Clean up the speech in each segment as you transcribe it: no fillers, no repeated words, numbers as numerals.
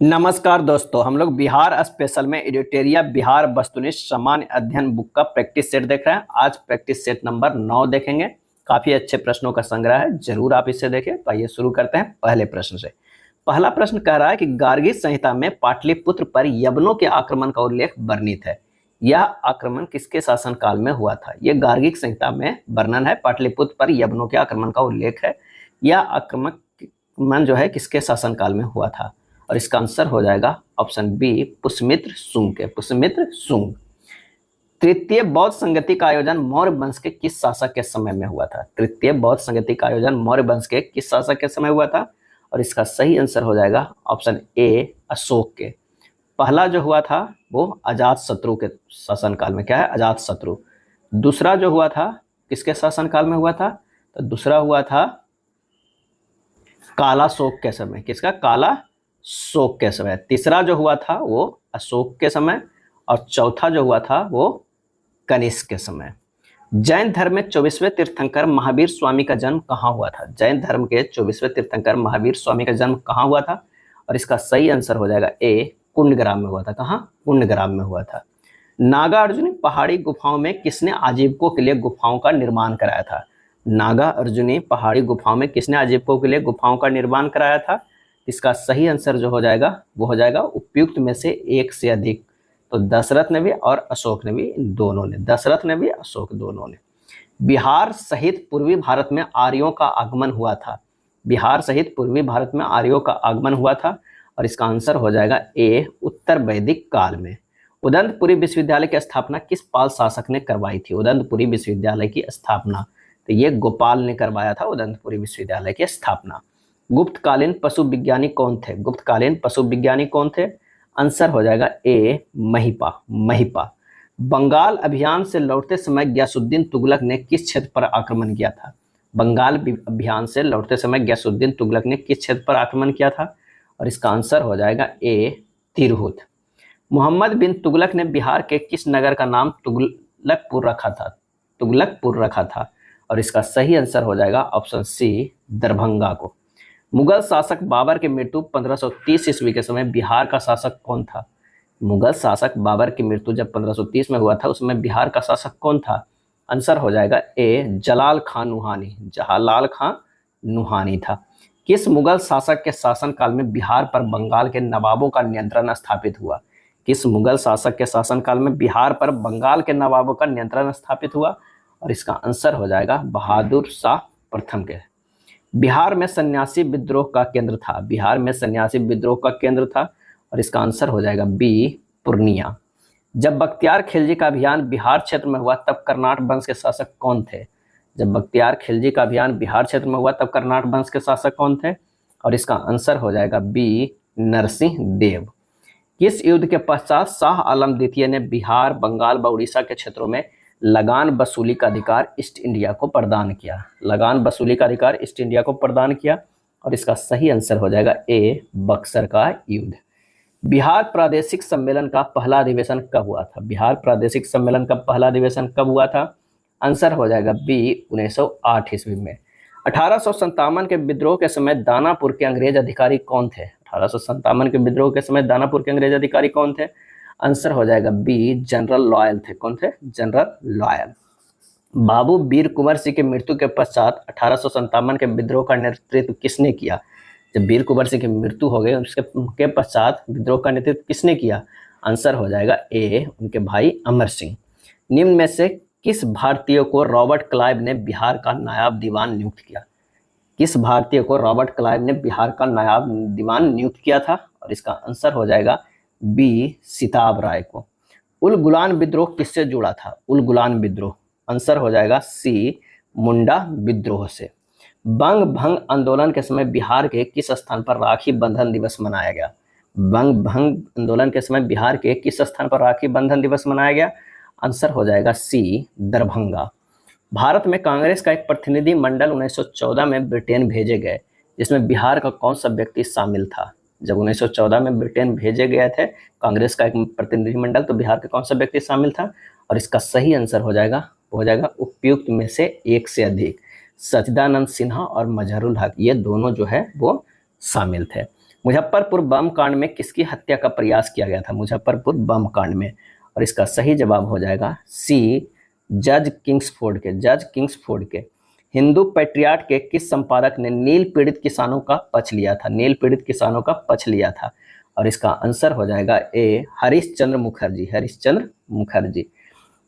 नमस्कार दोस्तों, हम लोग बिहार स्पेशल में एडिटोरिया बिहार वस्तुनिष्ठ सामान्य अध्ययन बुक का प्रैक्टिस सेट देख रहे हैं। आज प्रैक्टिस सेट नंबर 9 देखेंगे। काफी अच्छे प्रश्नों का संग्रह है, जरूर आप इसे देखें। तो आइए शुरू करते हैं पहले प्रश्न से। पहला प्रश्न कह रहा है कि गार्गी संहिता में पाटलिपुत्र पर यवनों के आक्रमण का उल्लेख वर्णित है। यह आक्रमण किसके शासनकाल में हुआ था? यह गार्गी संहिता में वर्णन है, पाटलिपुत्र पर यवनों के आक्रमण का उल्लेख है। यह आक्रमण जो है किसके शासनकाल में हुआ था? और इसका आंसर हो जाएगा ऑप्शन बी, पुष्यमित्र शुंग के। पुष्यमित्र शुंग। तृतीय बौद्ध संगति का आयोजन मौर्य वंश के किस शासक के समय में हुआ था? तृतीय बौद्ध संगति का आयोजन मौर्य वंश के किस शासक के समय हुआ था? और इसका सही आंसर हो जाएगा ऑप्शन ए, अशोक के। पहला जो हुआ था वो अजातशत्रु के शासनकाल में। क्या है? अजातशत्रु। दूसरा जो हुआ था किसके शासनकाल में हुआ था? तो दूसरा हुआ था कालाशोक के समय। किसका? काला शोक के समय। तीसरा जो हुआ था वो अशोक के समय, और चौथा जो हुआ था वो कनिष्क के समय। जैन धर्म में 24वें तीर्थंकर महावीर स्वामी का जन्म कहाँ हुआ था? जैन धर्म के 24वें तीर्थंकर महावीर स्वामी का जन्म कहाँ हुआ था? और इसका सही आंसर हो जाएगा ए, कुंडग्राम में हुआ था। कहाँ? कुंडग्राम में हुआ था। नागा अर्जुनी पहाड़ी गुफाओं में किसने आजीविकों के लिए गुफाओं का निर्माण कराया था? नागा अर्जुनी पहाड़ी गुफाओं में किसने आजीविकों के लिए गुफाओं का निर्माण कराया था? इसका सही आंसर जो हो जाएगा वो हो जाएगा उपयुक्त में से एक से अधिक। तो दशरथ ने भी और अशोक ने भी, दोनों ने, दशरथ ने भी, अशोक दोनों ने। बिहार सहित पूर्वी भारत में आर्यों का आगमन हुआ था। बिहार सहित पूर्वी भारत में आर्यों का आगमन हुआ था, और इसका आंसर हो जाएगा ए, उत्तर वैदिक काल में। उदंतपुरी विश्वविद्यालय की स्थापना किस पाल शासक ने करवाई थी? उदंतपुरी विश्वविद्यालय की स्थापना तो ये गोपाल ने करवाया था, उदंतपुरी विश्वविद्यालय की स्थापना। गुप्तकालीन पशु विज्ञानी कौन थे? गुप्तकालीन पशु विज्ञानी कौन थे? आंसर हो जाएगा ए, महिपा। महिपा। बंगाल अभियान से लौटते समय गयासुद्दीन तुगलक ने किस क्षेत्र पर आक्रमण किया था? बंगाल अभियान से लौटते समय गयासुद्दीन तुगलक ने किस क्षेत्र पर आक्रमण किया था? और इसका आंसर हो जाएगा ए, तिरहुत। मोहम्मद बिन तुगलक ने बिहार के किस नगर का नाम तुगलकपुर रखा था? तुगलकपुर रखा था। और इसका सही आंसर हो जाएगा ऑप्शन सी, दरभंगा को। मुगल शासक बाबर की मृत्यु 1530 ईस्वी के समय बिहार का शासक कौन था? मुगल शासक बाबर की मृत्यु जब 1530 में हुआ था, उसमें बिहार का शासक कौन था? आंसर हो जाएगा ए, जलाल खां नुहानी। जलाल खां नुहानी था। किस मुगल शासक के शासनकाल में बिहार पर बंगाल के नवाबों का नियंत्रण स्थापित हुआ? किस मुगल शासक के शासनकाल में बिहार पर बंगाल के नवाबों का नियंत्रण स्थापित हुआ? और इसका आंसर हो जाएगा बहादुर शाह प्रथम के। बिहार में सन्यासी विद्रोह का केंद्र था। बिहार में सन्यासी विद्रोह का केंद्र था, और इसका आंसर हो जाएगा बी, पूर्णिया। जब बख्तियार खिलजी का अभियान बिहार क्षेत्र में हुआ तब कर्नाट वंश के शासक कौन थे? जब बख्तियार खिलजी का अभियान बिहार क्षेत्र में हुआ तब कर्नाट वंश के शासक कौन थे? और इसका आंसर हो जाएगा बी, नरसिंह देव। किस युद्ध के पश्चात शाह आलम द्वितीय ने बिहार, बंगाल व उड़ीसा के क्षेत्रों में लगान वसूली का अधिकार ईस्ट इंडिया को प्रदान किया? लगान वसूली का अधिकार ईस्ट इंडिया को प्रदान किया। और इसका सही आंसर हो जाएगा ए, बक्सर का युद्ध। बिहार प्रादेशिक सम्मेलन का पहला अधिवेशन कब हुआ था? बिहार प्रादेशिक सम्मेलन का पहला अधिवेशन कब हुआ था? आंसर हो जाएगा बी, 1908 ईस्वी में। 1857 के विद्रोह के समय दानापुर के अंग्रेज अधिकारी कौन थे? 1857 के विद्रोह के समय दानापुर के अंग्रेज अधिकारी कौन थे? आंसर हो जाएगा बी, जनरल लॉयल थे। कौन थे? General loyal. बाबू वीर कुंवर सिंह की मृत्यु के पश्चात 1857 के विद्रोह का नेतृत्व किसने किया? जब वीर कुंवर सिंह की मृत्यु हो गई उसके पश्चात विद्रोह का नेतृत्व किसने किया? आंसर हो जाएगा ए, उनके भाई अमर सिंह। निम्न में से किस भारतीय को रॉबर्ट क्लाइव ने बिहार का नायब दीवान नियुक्त किया? किस भारतीय को रॉबर्ट क्लाइव ने बिहार का नायब दीवान नियुक्त किया था? और इसका आंसर हो जाएगा बी, सिताब राय को। उल-गुलान विद्रोह किससे जुड़ा था? उल-गुलान विद्रोह, आंसर हो जाएगा सी, मुंडा विद्रोह से। बंग भंग आंदोलन के समय बिहार के किस स्थान पर राखी बंधन दिवस मनाया गया? बंग भंग आंदोलन के समय बिहार के किस स्थान पर राखी बंधन दिवस मनाया गया? आंसर हो जाएगा सी, दरभंगा। भारत में कांग्रेस का एक प्रतिनिधि मंडल 1914 में ब्रिटेन भेजे गए, जिसमें बिहार का कौन सा व्यक्ति शामिल था? जब 1914 में ब्रिटेन भेजे गए थे कांग्रेस का एक प्रतिनिधिमंडल, तो बिहार का कौन सा व्यक्ति शामिल था? और इसका सही आंसर हो जाएगा उपयुक्त में से एक से अधिक। सच्चिदानंद सिन्हा और मजहरुल हक, ये दोनों जो है वो शामिल थे। मुजफ्फरपुर बम कांड में किसकी हत्या का प्रयास किया गया था? मुजफ्फरपुर बम कांड में। और इसका सही जवाब हो जाएगा सी, जज किंग्सफोर्ड के। हिंदू पैट्रियार्ट के किस संपादक ने नील पीड़ित किसानों का पक्ष लिया था? नील पीड़ित किसानों का पक्ष लिया था। और इसका आंसर हो जाएगा ए, हरिश्चंद्र मुखर्जी।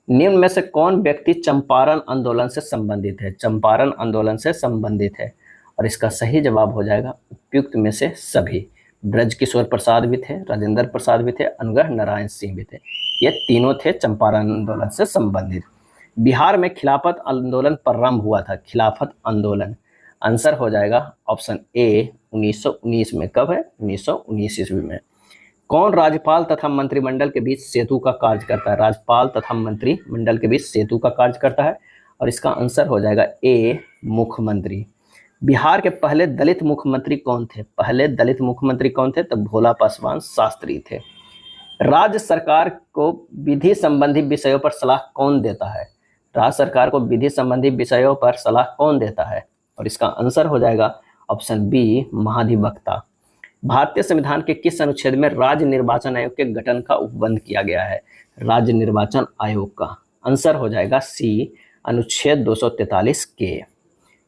निम्न में से कौन व्यक्ति चंपारण आंदोलन से संबंधित है? चंपारण आंदोलन से संबंधित है। और इसका सही जवाब हो जाएगा उपयुक्त में से सभी। ब्रजकिशोर प्रसाद भी थे, राजेंद्र प्रसाद भी थे, अनुग्रह नारायण सिंह भी थे। ये तीनों थे चंपारण आंदोलन से संबंधित। बिहार में खिलाफत आंदोलन प्रारंभ हुआ था। खिलाफत आंदोलन आंसर हो जाएगा ऑप्शन ए, 1919 में। कब है? 1919 ईस्वी में। कौन राज्यपाल तथा मंत्रिमंडल के बीच सेतु का कार्य करता है? राज्यपाल तथा मंत्रिमंडल के बीच सेतु का कार्य करता है। और इसका आंसर हो जाएगा ए, मुख्यमंत्री। बिहार के पहले दलित मुख्यमंत्री कौन थे? पहले दलित मुख्यमंत्री कौन थे? तो भोला पासवान शास्त्री थे। राज्य सरकार को विधि संबंधी विषयों पर सलाह कौन देता है? राज्य सरकार को विधि संबंधी विषयों पर सलाह कौन देता है? और इसका आंसर हो जाएगा ऑप्शन बी, महाधिवक्ता। भारतीय संविधान के किस अनुच्छेद में राज्य निर्वाचन आयोग के गठन का उपबंध किया गया है? राज्य निर्वाचन आयोग का आंसर हो जाएगा सी, अनुच्छेद 243 के।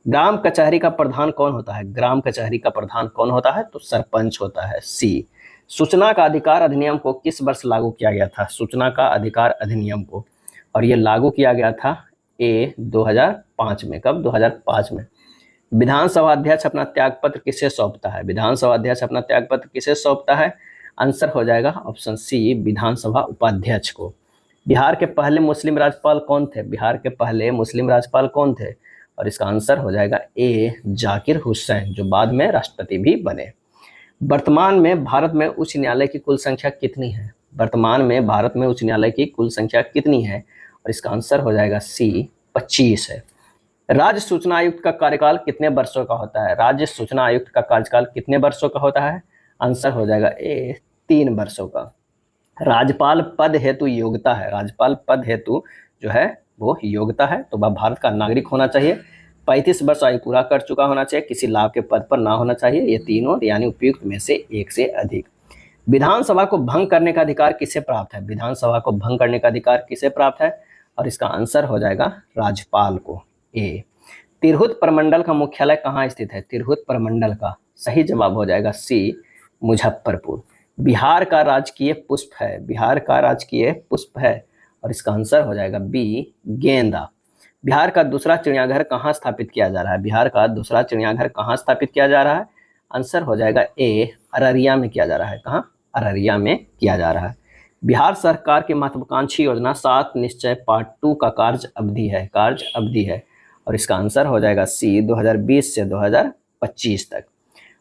ग्राम कचहरी का प्रधान कौन होता है? ग्राम कचहरी का प्रधान कौन होता है? तो सरपंच होता है, सी। सूचना का अधिकार अधिनियम को किस वर्ष लागू किया गया था? सूचना का अधिकार अधिनियम को, और ये लागू किया गया था ए, 2005 में। कब? 2005 में। विधानसभा अध्यक्ष अपना त्यागपत्र किसे सौंपता है? विधानसभा अध्यक्ष अपना त्यागपत्र किसे सौंपता है? आंसर हो जाएगा ऑप्शन सी, विधानसभा उपाध्यक्ष को। बिहार के पहले मुस्लिम राज्यपाल कौन थे? बिहार के पहले मुस्लिम राज्यपाल कौन थे? और इसका आंसर हो जाएगा ए, जाकिर हुसैन, जो बाद में राष्ट्रपति भी बने। वर्तमान में भारत में उच्च न्यायालय की कुल संख्या कितनी है? वर्तमान में भारत में उच्च न्यायालय की कुल संख्या कितनी है? और इसका आंसर हो जाएगा सी, 25 है। राज्य सूचना आयुक्त का कार्यकाल कितने वर्षों का होता है? राज्य सूचना आयुक्त का कार्यकाल कितने वर्षों का होता है? आंसर हो जाएगा ए, 3 वर्षों का। राज्यपाल पद हेतु योग्यता है। राज्यपाल पद हेतु जो है वो योग्यता है, तो वह भारत का नागरिक होना चाहिए, 35 वर्ष आयु पूरा कर चुका होना चाहिए, किसी लाभ के पद पर ना होना चाहिए। ये तीनों यानी उपयुक्त में से एक से अधिक। विधानसभा को भंग करने का अधिकार किसे प्राप्त है? विधानसभा को भंग करने का अधिकार किसे प्राप्त है? और इसका आंसर हो जाएगा राज्यपाल को, ए। तिरहुत प्रमंडल का मुख्यालय कहाँ स्थित है? तिरहुत प्रमंडल का सही जवाब हो जाएगा सी, मुजफ्फरपुर। बिहार का राजकीय पुष्प है। बिहार का राजकीय पुष्प है। और इसका आंसर हो जाएगा बी, गेंदा। बिहार का दूसरा चिड़ियाघर कहाँ स्थापित किया जा रहा है? बिहार का दूसरा चिड़ियाघर कहाँ स्थापित किया जा रहा है? आंसर हो जाएगा ए, अररिया में किया जा रहा है। कहाँ? अररिया में किया जा रहा है। बिहार सरकार की महत्वाकांक्षी योजना 7 निश्चय पार्ट 2 का कार्य अवधि है। और इसका आंसर हो जाएगा सी, 2020 से 2025 तक।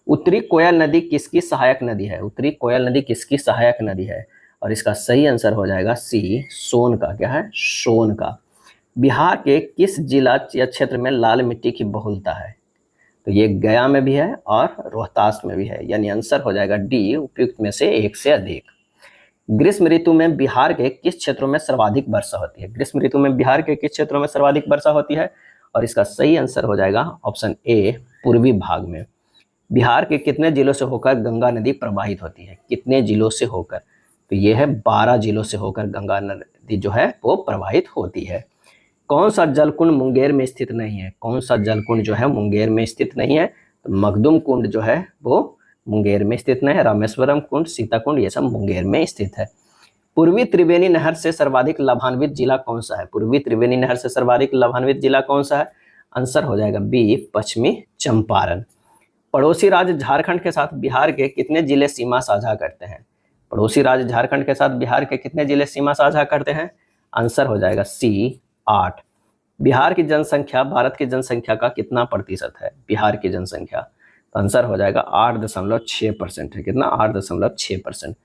उत्तरी कोयल नदी किसकी सहायक नदी है? उत्तरी कोयल नदी किसकी सहायक नदी है? और इसका सही आंसर हो जाएगा सी, सोन का। क्या है? सोन का। बिहार के किस जिला या क्षेत्र में लाल मिट्टी की बहुलता है? तो ये गया में भी है और रोहतास में भी है, यानी आंसर हो जाएगा डी, उपयुक्त में से एक से अधिक। ग्रीष्म ऋतु में बिहार के किस क्षेत्रों में सर्वाधिक वर्षा होती है? ग्रीष्म ऋतु में बिहार के किस क्षेत्रों में सर्वाधिक वर्षा होती है? और इसका सही आंसर हो जाएगा ऑप्शन ए, पूर्वी भाग में। बिहार के कितने जिलों से होकर गंगा नदी प्रवाहित होती है? कितने जिलों से होकर? तो ये है 12 जिलों से होकर गंगा नदी जो है वो प्रवाहित होती है। कौन सा जलकुंड मुंगेर में स्थित नहीं है? कौन सा जलकुंड जो है मुंगेर में स्थित नहीं है? तो मखदुम कुंड जो है वो मुंगेर में स्थित नहीं है। रामेश्वरम कुंड, सीता कुंड, ये सब मुंगेर में स्थित है। पूर्वी त्रिवेणी नहर से सर्वाधिक लाभान्वित जिला कौन सा है? पूर्वी त्रिवेणी नहर से सर्वाधिक लाभान्वित जिला कौन सा है? आंसर हो जाएगा बी, पश्चिमी चंपारण। पड़ोसी राज्य झारखंड के साथ बिहार के कितने जिले सीमा साझा करते हैं? पड़ोसी राज्य झारखंड के साथ बिहार के कितने जिले सीमा साझा करते हैं? आंसर हो जाएगा सी, 8। बिहार की जनसंख्या भारत की जनसंख्या का कितना प्रतिशत है? बिहार की जनसंख्या, तो आंसर हो जाएगा 8.6% है। कितना? 8.6%।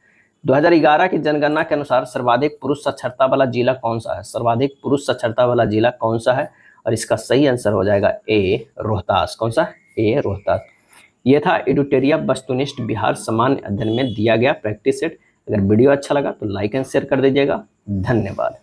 2011 की जनगणना के अनुसार सर्वाधिक पुरुष साक्षरता वाला जिला कौन सा है? सर्वाधिक पुरुष साक्षरता वाला जिला कौन सा है? और इसका सही आंसर हो जाएगा ए, रोहतास। कौन सा? ए, रोहतास। यह था एडुटेरिया वस्तुनिष्ठ बिहार सामान्य अध्ययन में दिया गया प्रैक्टिस सेट। अगर वीडियो अच्छा लगा तो लाइक एंड शेयर कर दीजिएगा। धन्यवाद।